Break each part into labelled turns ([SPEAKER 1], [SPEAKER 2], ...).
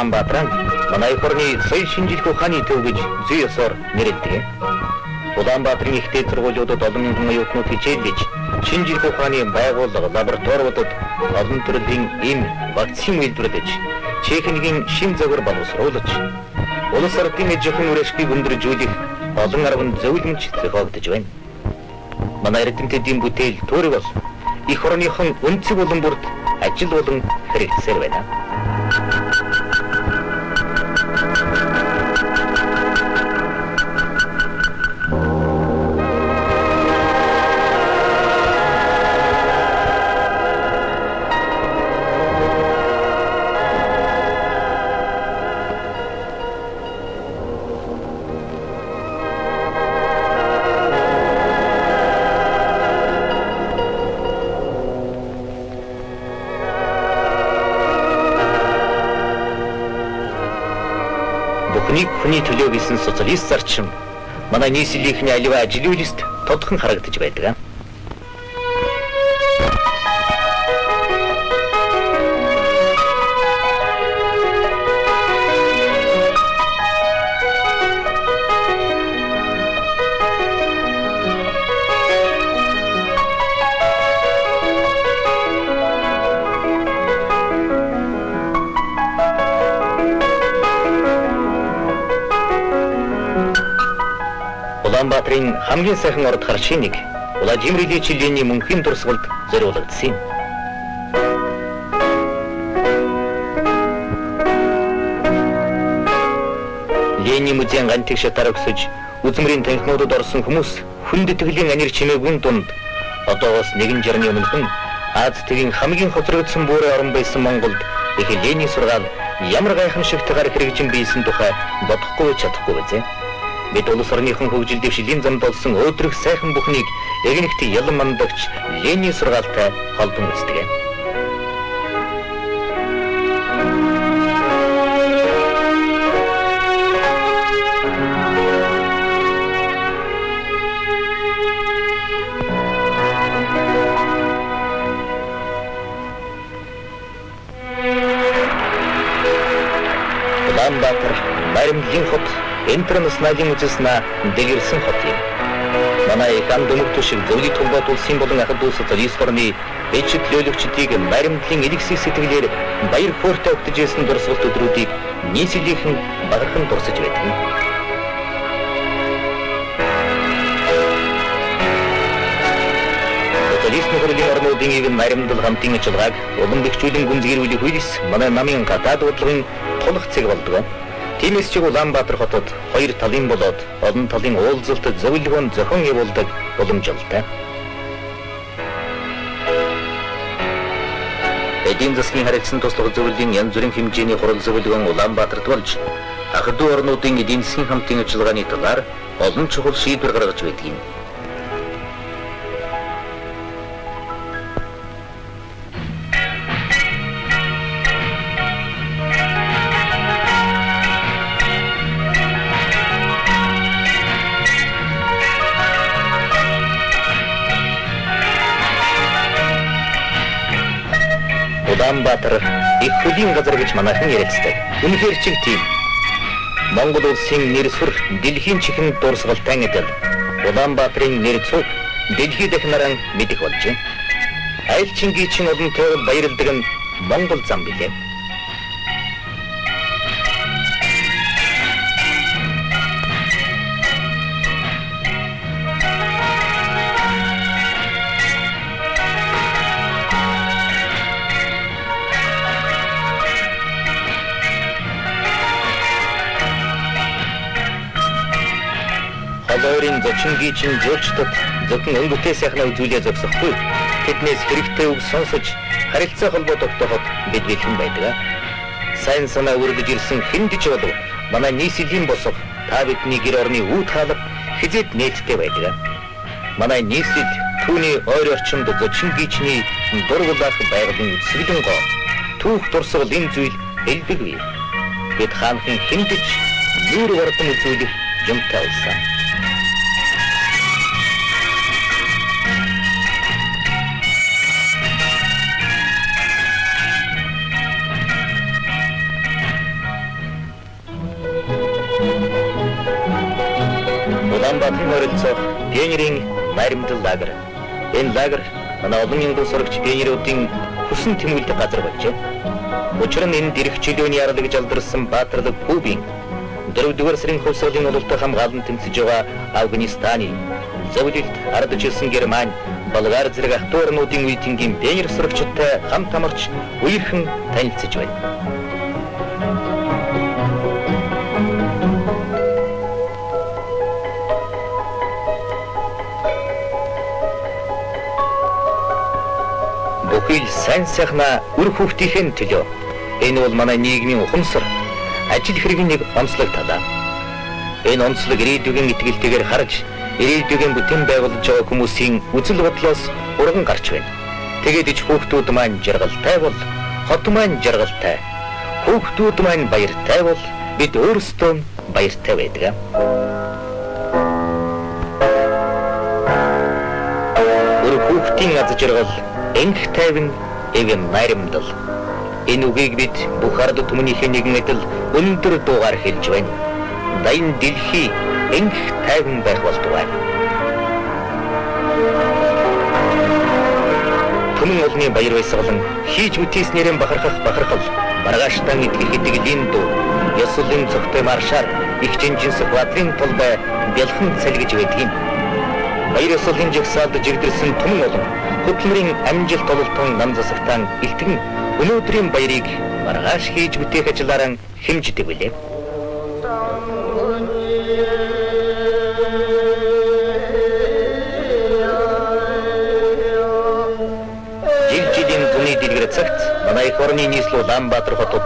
[SPEAKER 1] Улаанбаатар манай хорны соёл шинжилгээ ухааны төв гэж зүй ёсоор нэрэлдэг. Улаанбаатарын ихтэй сургуулиудад олон мянган оюутнууд хичээлж, шинжилгээ ухааны байгууллага, лабораториудад олон төрлийн эм, вакцин үйлдвэрлэж, техникийн шин зөвөр боловсруулж, улс ордын эжийн үрээшгийг өндөржүүлэх олон арган зөвлөмж зохиогдож байна. Манай эрдэмтдийн бүтээл төрөг бол их орныхон өнцөг болон бүрд ажил болон хэрэгцээр байна. Хүний төлөө гэсэн социалист зарчим манай нийслэлийн аливаа ажил үйлст тодхон харагдаж байдаг. Улаанбаатарын хамгийн сайхан орд харшийн нэг Владимир Ильич Ленин мөнхийн дурсгалд зориулагдсан юм. Ленин музейн ганцыг шатаар өгсөж үзмэрийн танхимуудад орсон хүмүүс хүнд итгэлийн анир чимээгүй дунд одоогоос нэгэн жарны өмнө Аз тгийн хамгийн хоцрогдсон буурын орн байсан Монголд их Ленин сургаал ямар гайхамшигтайгаар хэрэгжин бийсэн тухай бодохгүй чадахгүй биз. Бид улс орныхон хөгжил дэвшилийн замд болсон өөдрөг сайхан бүхнийг эгнэгт ялан мандагч Ленин сургаалтай холбон үздэг. Улаанбаатар баримтлагын хот интернационалын үзэснаа дэлгэрсэн хот юм. Манай экран дөмөгтөш зөвлөлт холбоот улсын болон ахад улс социалист орны эцэг төлөөлөгчдийг баримтлын элэгсэх сэтгэлээр баяр хөөртэй өгдөж ирсэн дурсгалт өдрүүдийг нийслэлийн багахан дурсаж байдаг. Социалист нөхрөлийн орнуудын ивэн наримдал хамтын ажиллагааг улам бэхжүүлэн гүнзгийрүүлэх үйлс манай намын гадаад бодлогын тулах цэг болдог. Тиймээс ч Улаанбаатар хотод хоёр талын болоод олон талын уулзалт зөвлөгөөн зохион явуулдаг боломжтой. Эдийн засгийн харилцан туслах зөвлөлийн янз бүрийн хэмжээний хурал зөвлөгөөн Улаанбаатарт болж ахад орнуудын эдийн засгийн хамтын ажиллагааны талаар олон чухал шийдвэр гаргаж байдаг юм. Улаанбаатар их хөлийн газар гэж манайхан ярилцдаг. Үнэхээр ч тийм. Монгол улсын нэр сур дэлхийн чихэнд дурсгалтай адил Улаанбаатарын нэр цуг дэлхийд дахинараа мэдэх болжээ. Айл чингийчин олонтой баярлдаг нь Монгол зам билээ. Холойрын зочингийчин жуулчдад зөвхөн өнгөтэй сайхнаа үзүүлээ зогсохгүй. Тэднээс хэрэгтэй үг сонсож харилцаа холбоо тогтооход бид бэлэн байдаг. Сайн санаа үргэж ирсэн хэн ч болов манай нийслэлийн босго та бидний гэр орны үүд хаалга хизээд нээлттэй байдаг. Манай нийслэл түүний ойр орчимд зочингийчний дургуулах байгалийн эсвэлэн гоо түүх дурсгал энэ зүйл элбэгвэ. Бид хаанхын хиндэж нүүр вардан үзүүлэх юмтай болсон. Улаанбаатарын ойролцоох пионерийн наримдал лагер. Энэ лагер манай олон мянган сурагч пионеруудын хүсн тэмүүлдэг газар болжээ. Учир нь энэ дэрх чөлөөний ярлаг жалдарсан баатарлаг Кубын 4-р сарын хувьсгалын ололтод хамгаалан тэмцэж байгаа Афганистаны, зөвлөлт ардж ирсэн Германи, Болгар зэрэг ах トゥ орнуудын үеийнгийн пионер сурагчдтай хамт амарч үерхэн танилцж байна. Бүхэл сайн сайхнаа үр хүүхдийн төлөө. Энэ бол манай нийгмийн ухамсар, ажил хэргийн нэг онцлог талаа. Энэ онцлог ирээдүйн итгэлтэйгээр харж, ирээдүйн бүтээн байгуулж байгаа хүмүүсийн үзэл бодлоос урган гарч байна. Тэгээд ич хүүхдүүд маань жаргалтай бол, хот маань жаргалтай. Хүүхдүүд маань баяртай бол бид өөрсдөө баяртай байдаг. Үр хүүхдийн аз жаргал энх тайван эвэн наримдал. Энэ үгийг бид бүх ард түмнийхээ нэгэн адил өндөр дуугаар хэлж байна. Дайн дэлхий энх тайван байх болтугай. Түмэн олны баяр баясгалан хийж бүтээснээрэн бахархал маргааштан итгэх итгэлийн дуу ёслын цогтой маршаар их жинжинс бадрын толбай бэлхэн цалгиж байдгийг. Баяр ёслын жагсаалд жигдэрсэн түмэн олон хөтлмөрийн амжилт ололтон нам засагтаан илтгэн өнөөдрийн баярыг маргааш хийж бүтээх ажлаараа хэмждэг билээ. Жилийн түний дэлгэр цагт манай их орны нийслэл Улаанбаатар хотод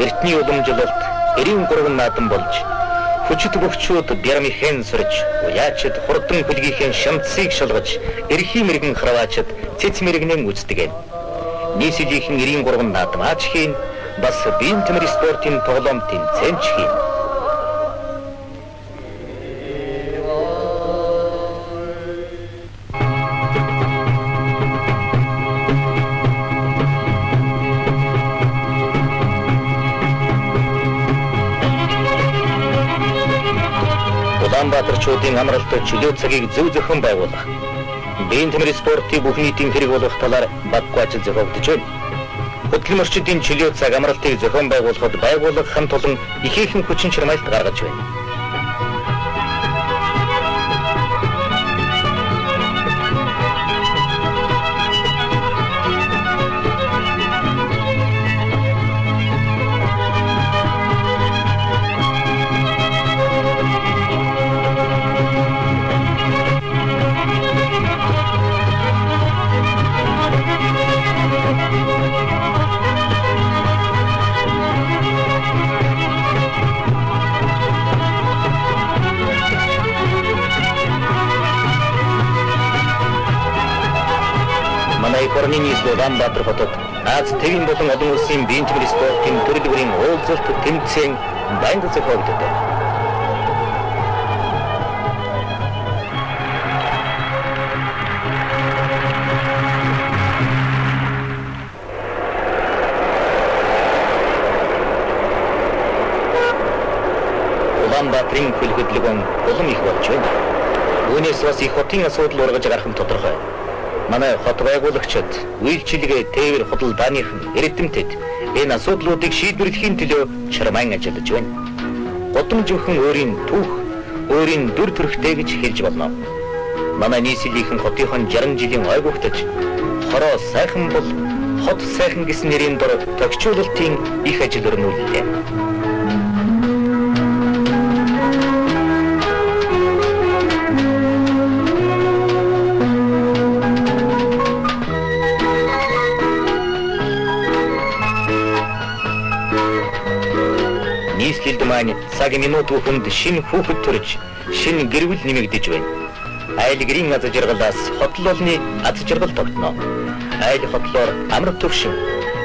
[SPEAKER 1] эртний уламжлалт 93 наадам болж хүчит бөхчүүд бярмихэн сурж, уяачд хурдан бүлгийнхэн шамцыг шалгаж, эрхийн мэрэгэн хараачд цэц мэрэгнэн үздэг. Нийслэлийн 93 наадам аач хийн бас биеийн төмөр спортын тоглоом тэмцээнч хийн. Улаанбаатарчуудын амралтад чөлөө цагийг зөв зохион байгуулах, биеийн төмөр спортын бүх нийтийн хэрэг болох талаар баггүй ажил зохиогдож байна. Хөдөлмөрчдийн чөлөө цаг амралтыг зохион байгуулахад байгууллага хамт олон ихээхэн хүчин чармайлт гаргаж байна. Орны нийслэл Улаанбаатар хотод Аз төвийн болон олон улсын биеийн төмөр спортын төрөлхтөрийн уулзалт тэмцээн байнга зохиогддог. Улаанбаатарын хөлгөдлөгөн улам их болж байна. Үүнээс бас их хотын асуудал ургаж гарах нь тодорхой. Манай хот байгуулагчид, үйлчилгээ, тээвэр худалдааныхан, эрдэмтэд энэ асуудлуудыг шийдвэрлэхийн төлөө чармаан ажиллаж байна. Годамжийнхэн өөрийн түүх, өөрийн дүр төрхтэй гэж хэлж болно. Манай нийслэлийн хотынхон 60 жилийн ойгогтож, хороо сайхан бол хот сайхан гэсэн нэрийн дор төгчүүлэлтийн их ажил өрнүүллээ. Нийслэлд маань цаг минут бүхэнд шинэ хүүхэд төрж, шинэ гэрвэл нэмэгдэж байна. Айл гэрийн аз жаргалаас хотол олны аз жаргал тогтно. Айл хотлоор амар төвшин,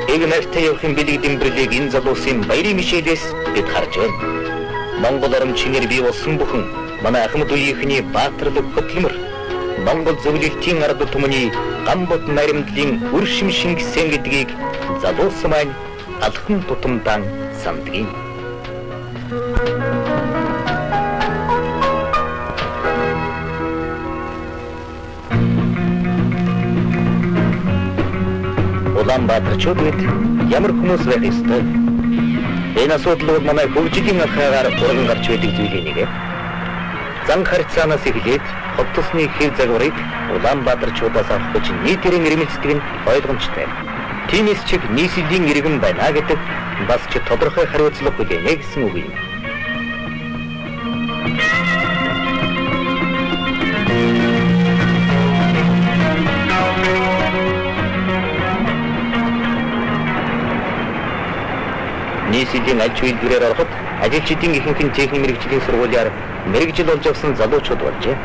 [SPEAKER 1] эв нартай явахын бэлэг дэмбэрлийг энэ залуусын баярын мишэлээс бид харж байна. Монгол орн чинээр бий болсон бүхэн манай Ахмад үеийнхний баатарлаг хөтлөмөр, Монгол зөвлөлтийн ард түмний гамбот наримдлын үр шим шингэсэн гэдгийг залуус маань алхан тутамдаа сандгийн. Улаанбаатарчууд ямар хүмүүс байх ёстой? Энэ асуудал бол манай хөгжлийн алхаагаар уран гарч байдаг зүйлийн нэг. Зан харьцаанаас эхлээд хот тосны хэв загварыг Улаанбаатарчуудаас авах гэж нийтийн ирмэлцдэг нь ойлгомжтой. Тиймээс ч нийслэлийн иргэн байна гэдэг бас ч тодорхой хариуцлага хүлээнэ гэсэн үг юм. Нийслэлийн аль ч үйлдвэрээр ороход ажилчдын ихэнх нь техник мэргэжлийн сургуулиар мэргэжил болж авсан залуучууд болжээ.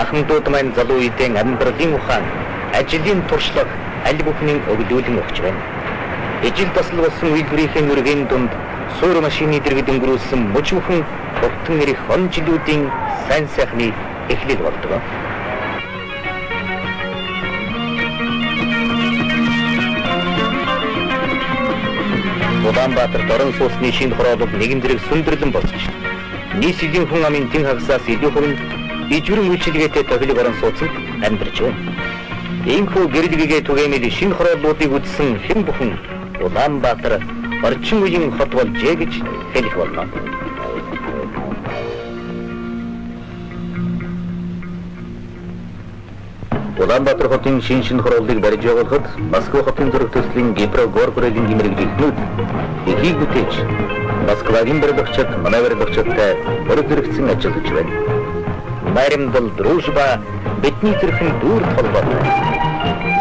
[SPEAKER 1] Ахмадууд маань залуу үедээ амьдралын ухаан, ажлын туршлага аль бүхнийг өглөөлөн өгч байна. Ижил тасал болсон үйлдвэрийн үргийн дунд суур машины дэргэд өнгөрүүлсэн мужимхан хөвтөн ирэх он жилүүдийн сайн сайхны эхлэл болдог. Улаанбаатарт орон сууцны шинэ хороолол нэгэн зэрэг сүндэрлэн болчих. Нийслэлийн хүн амын тэн хагасаас илүү хувийн ижвэрэн үйлчилгээтэй тохилог орон сууцнд амьдарч байна. Иймхүү гэрлэгээ түгээмэл шинэ хорооллуудыг үзсэн хэн бүхэн Улаанбаатар орчин үеийн хот болжээ гэж хэлэх болно. Улаанбаатар хотын шинэ хорооллыг барьж явуулахад Москва хотын зураг төслийн Гипрогорбрын мэргэжилтнүүд эхийг бүтээж Москвагийн барилгачид манай барилгачидтай өрөг зэрэгцэн ажиллаж байна. Наримдал дружба бидний зэрхэн дүүр толгой.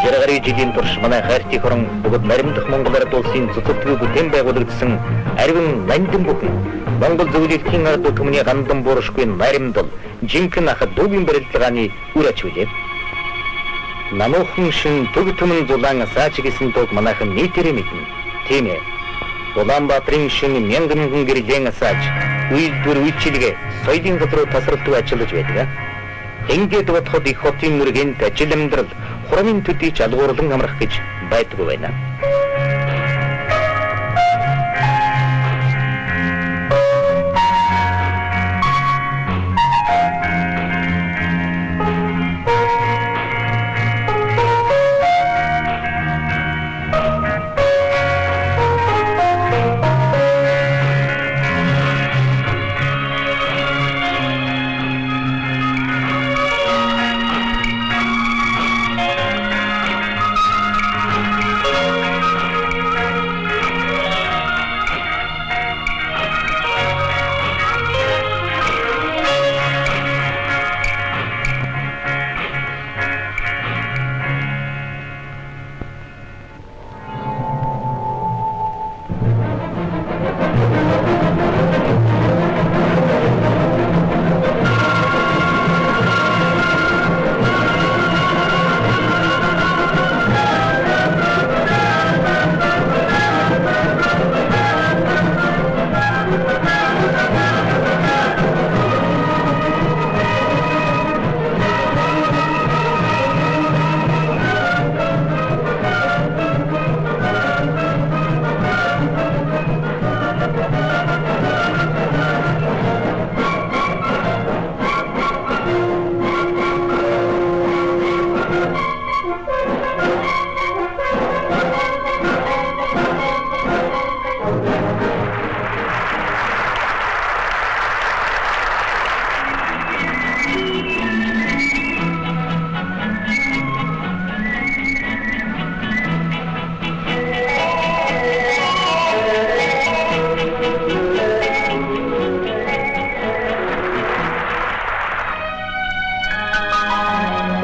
[SPEAKER 1] Жаргарын жилийн турш манай хайртай хорон бүгд наримдах Монгол ард улсын цэцэрлэг бүтээн байгуулагдсан арвин нандин бүхэн Монгол зөвлөлтийн ард түмний гандан бууршгүй наримдал жинхэнэ ах дүүгийн барилгааны үр ач үлээ. Намуухан шин төг төмөн зулаан асаач гэсэн тог манайхан нийтээрээ мэднэ. Тийм ээ. Улаанбаатарын шин мянган хүн гэрлийн асаач үйлдвэр үйлчилгээ соёлын газруу тасралтгүй ажиллаж байдаг. Ингээд бодоход их хотын мөргөнд ажил амьдрал хурамын төдий жалгуурлан амрах гэж байдгүй байна.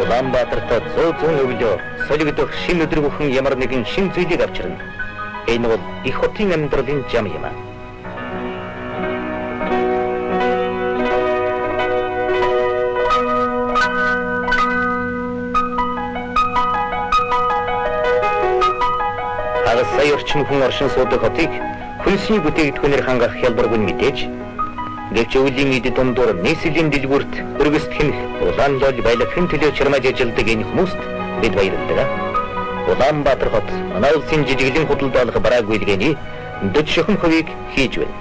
[SPEAKER 1] Улаанбаатарт зүүн өглөө солигдох шинэ өдөр бүхэн ямар нэгэн шинэ зүйлийг авчирна. Энэ бол их хотын амьдралын зам юм. Хагас сая орчим хүн оршин суудаг хотыг хөлсний бүтээгдэхүүнээр хангах хялбаргүй мэдээж гэвч өвлийн эд дундуур нийслэлийн дэлгүүрт өргөст хэмэх улаан лол баялагын төлөө чармаж ажилдаг энэ хүмүүст бид баярлалаа. Улаанбаатар хот манай улсын жижиглэн худалдаалах барааг үйлгээний 40% хийж байна.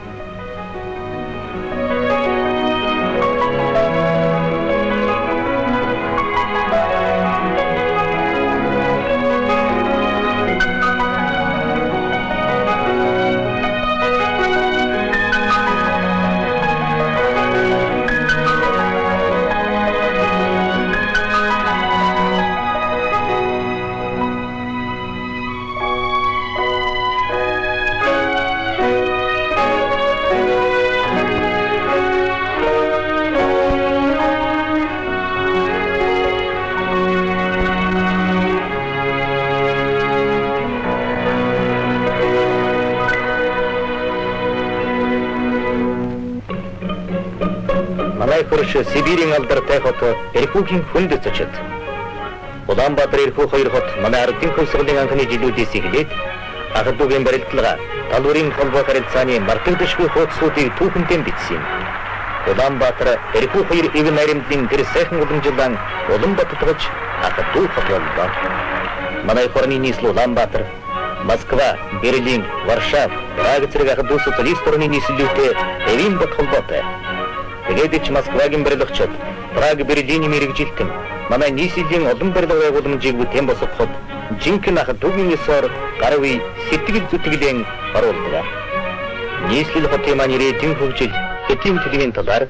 [SPEAKER 1] Бурш Сибирийн алдартай хот Эрхүүгийн хүнд зочид. Улаанбаатар Эрхүү хоёр хот манай ардын хөлсгөлийн анхны жилүүдээс эхлээд Ахадуугийн барилдлага талуурын холбоо харилцааны мартагдашгүй хуудсуудыг түүхэнтэй бичсэн. Улаанбаатар Эрхүү хоёр ивэн наримдлын тэр сайхан уламжлан Улаанбаатарт Ахадуу хот боллоо. Манай хорны нийслэл Улаанбаатар, Москва, Берлин, Варшав, Праг зэрэг Ахадуу социалист орны нийслэлтэй эвийн бот холбоотой. Тэгээд ч Москвагийн барилгачид Праг, Берлиний мэрэгжилтэн манай нийслэлийн олон барилга байгууламжийг бүтээн босгоход жинхэнэ Ахадуугийн ёсоор гар үе сэтгэл зүтгэлэн оруулдаг. Нийслэл хотын маань ирээдүйн хөгжил, эдийн засгийн талаар